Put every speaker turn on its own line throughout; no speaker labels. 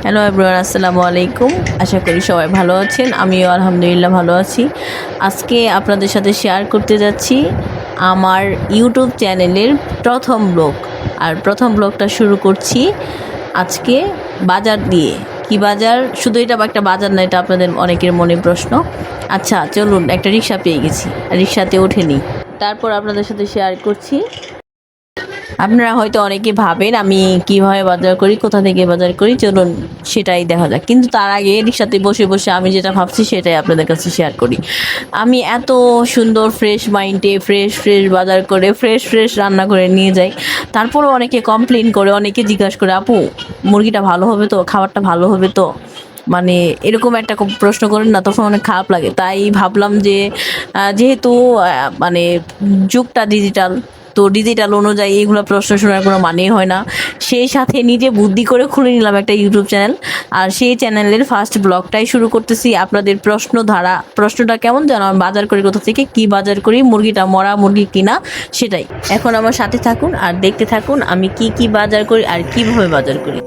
Hello everyone, আসসালামু আলাইকুম। আশা করি সবাই ভালো আছেন। আমিও আলহামদুলিল্লাহ ভালো আছি। আজকে আপনাদের সাথে শেয়ার করতে যাচ্ছি আমার ইউটিউব চ্যানেলের প্রথম ব্লগ। আর প্রথম ব্লগটা শুরু করছি আজকে বাজার দিয়ে। কি বাজার? শুধু এটা একটা বাজার না, এটা আপনাদের অনেকের মনে প্রশ্ন। আচ্ছা চলুন, একটা রিক্সা পেয়ে গেছি, রিক্সাতে ওঠে নিই, তারপর আপনাদের সাথে শেয়ার করছি। আপনারা হয়তো অনেকে ভাবেন আমি কিভাবে বাজার করি, কোথা থেকে বাজার করি, চলুন সেটাই দেখা যাক। কিন্তু তার আগে রিক্সাতে বসে বসে আমি যেটা ভাবছি সেটাই আপনাদের কাছে শেয়ার করি। আমি এত সুন্দর ফ্রেশ মাইন্ডে ফ্রেশ ফ্রেশ বাজার করে ফ্রেশ ফ্রেশ রান্না করে নিয়ে যাই, তারপরও অনেকে কমপ্লেন করে, অনেকে জিজ্ঞাসা করে, আপু মুরগিটা ভালো হবে তো, খাবারটা ভালো হবে তো, মানে এরকম একটা প্রশ্ন করেন না, তখন অনেক খারাপ লাগে। তাই ভাবলাম যে যেহেতু মানে যুগটা ডিজিটাল, তো ডিজিটাল অনুযায়ী এইগুলো প্রশ্ন শোনার কোনো মানেই হয় না। সেই সাথে নিজে বুদ্ধি করে খুলে নিলাম একটা ইউটিউব চ্যানেল। আর সেই চ্যানেলের ফার্স্ট ব্লগটাই শুরু করতেছি। আপনাদের প্রশ্নটা কেমন যেন, আমি বাজার করি কোথা থেকে, কি বাজার করি, মুরগিটা মরা মুরগি কিনা, সেটাই। এখন আমার সাথে থাকুন আর দেখতে থাকুন আমি কি কি বাজার করি আর কিভাবে বাজার করি।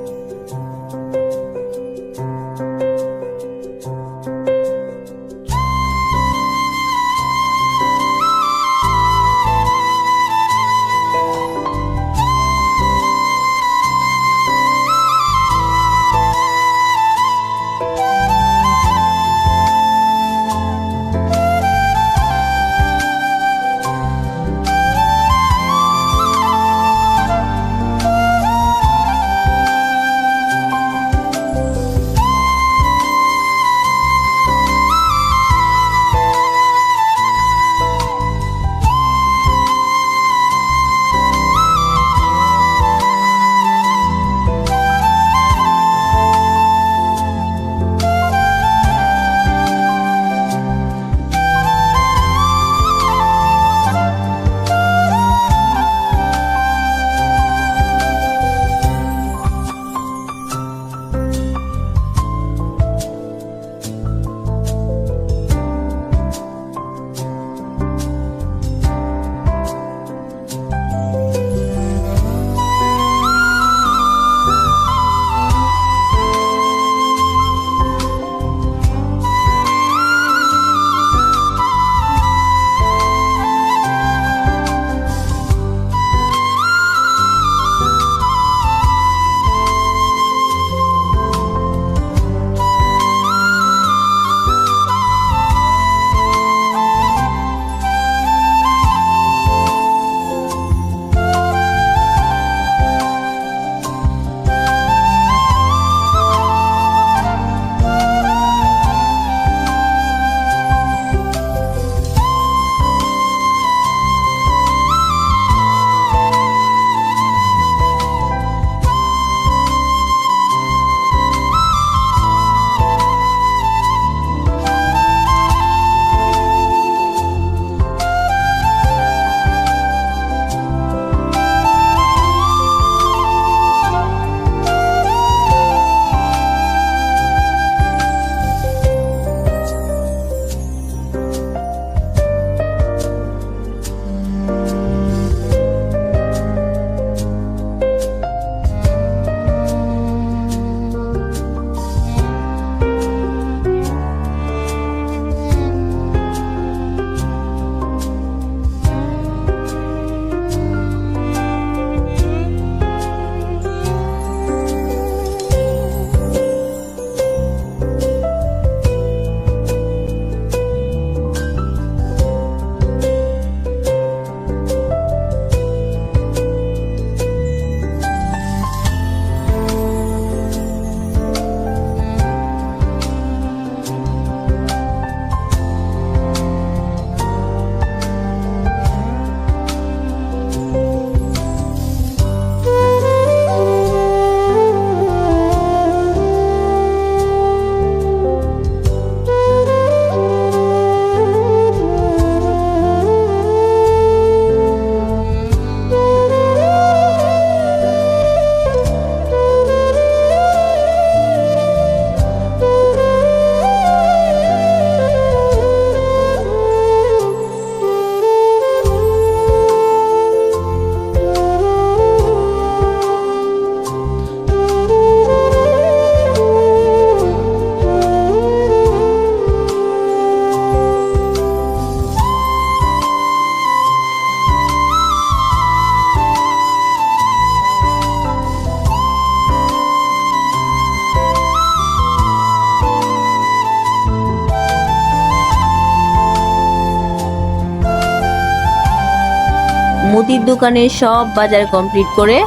মুদির দোকানের সব বাজার কমপ্লিট করে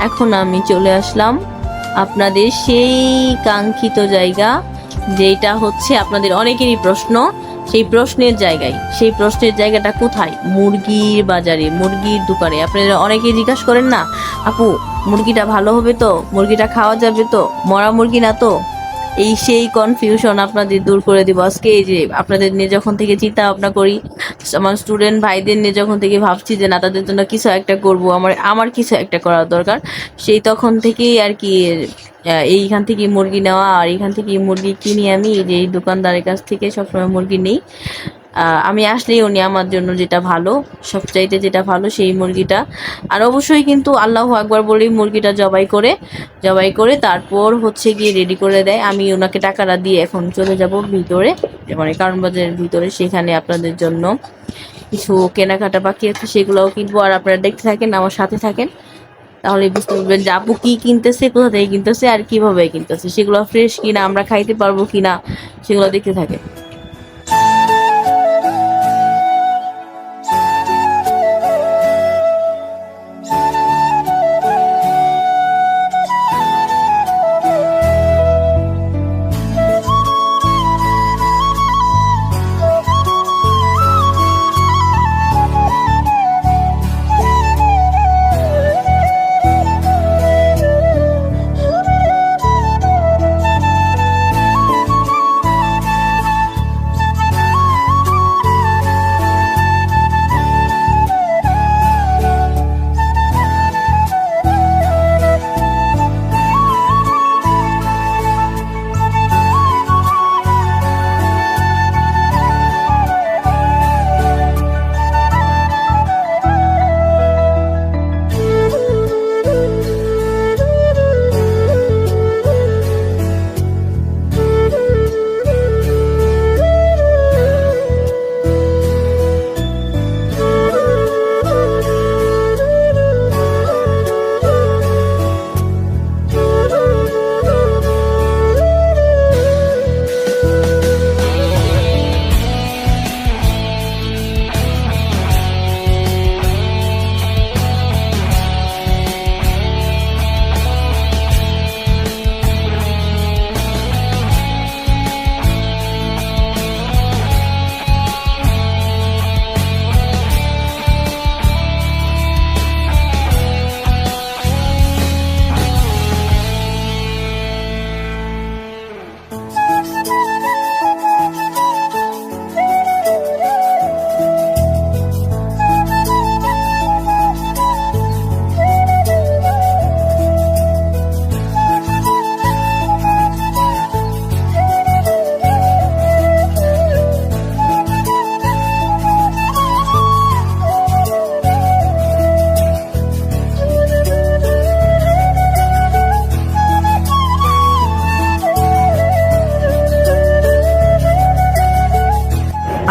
এখন আমি চলে আসলাম আপনাদের সেই কাঙ্ক্ষিত জায়গা, যেটা হচ্ছে আপনাদের অনেকেরই প্রশ্ন, সেই প্রশ্নের জায়গায়। সেই প্রশ্নের জায়গাটা কোথায়? মুরগির বাজারে, মুরগির দোকানে। আপনারা অনেকেই জিজ্ঞাসা করেন না, আপু মুরগিটা ভালো হবে তো, মুরগিটা খাওয়া যাবে তো, মরা মুরগি না তো? এই সেই কনফিউশন আপনাদের দূর করে দিব আজকে। এই যে আপনাদের নিয়ে যখন থেকে চিন্তা ভাবনা করি, আমার স্টুডেন্ট ভাইদের নিয়ে যখন থেকে ভাবছি যে না তাদের জন্য কিছু একটা করব, আমার কিছু একটা করার দরকার, সেই তখন থেকেই আর কি এইখান থেকে মুরগি নেওয়া, আর এইখান থেকে মুরগি কিনি আমি। এই যে এই দোকানদারের কাছ থেকে সবসময় মুরগি নেই। আমি আসলেই উনি আমার জন্য যেটা ভালো, সবচাইতে যেটা ভালো সেই মুরগিটা। আর অবশ্যই কিন্তু আল্লাহু আকবার বলেই মুরগিটা জবাই করে তারপর হচ্ছে গিয়ে রেডি করে দেয়। আমি ওনাকে টাকাটা দিয়ে এখন চলে যাব ভিতরে, মানে কারণ বাজারের ভিতরে। সেখানে আপনাদের জন্য কিছু কেনাকাটা বাকি আছে, সেগুলোও কিনবো। আর আপনারা দেখতে থাকেন, আমার সাথে থাকেন, তাহলে বুঝতে পারবেন যে আপু কি কিনতেছে, কোথা থেকে কিনতেছে, আর কিভাবে কিনতেছে, সেগুলো ফ্রেশ কিনা, আমরা খাইতে পারবো কিনা, সেগুলো দেখতে থাকেন।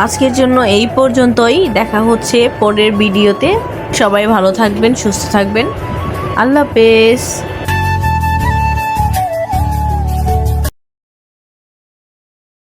আজকের জন্য এই পর্যন্তই, দেখা হচ্ছে পরের ভিডিওতে। সবাই ভালো থাকবেন, সুস্থ থাকবেন, আল্লাহ হাফেজ।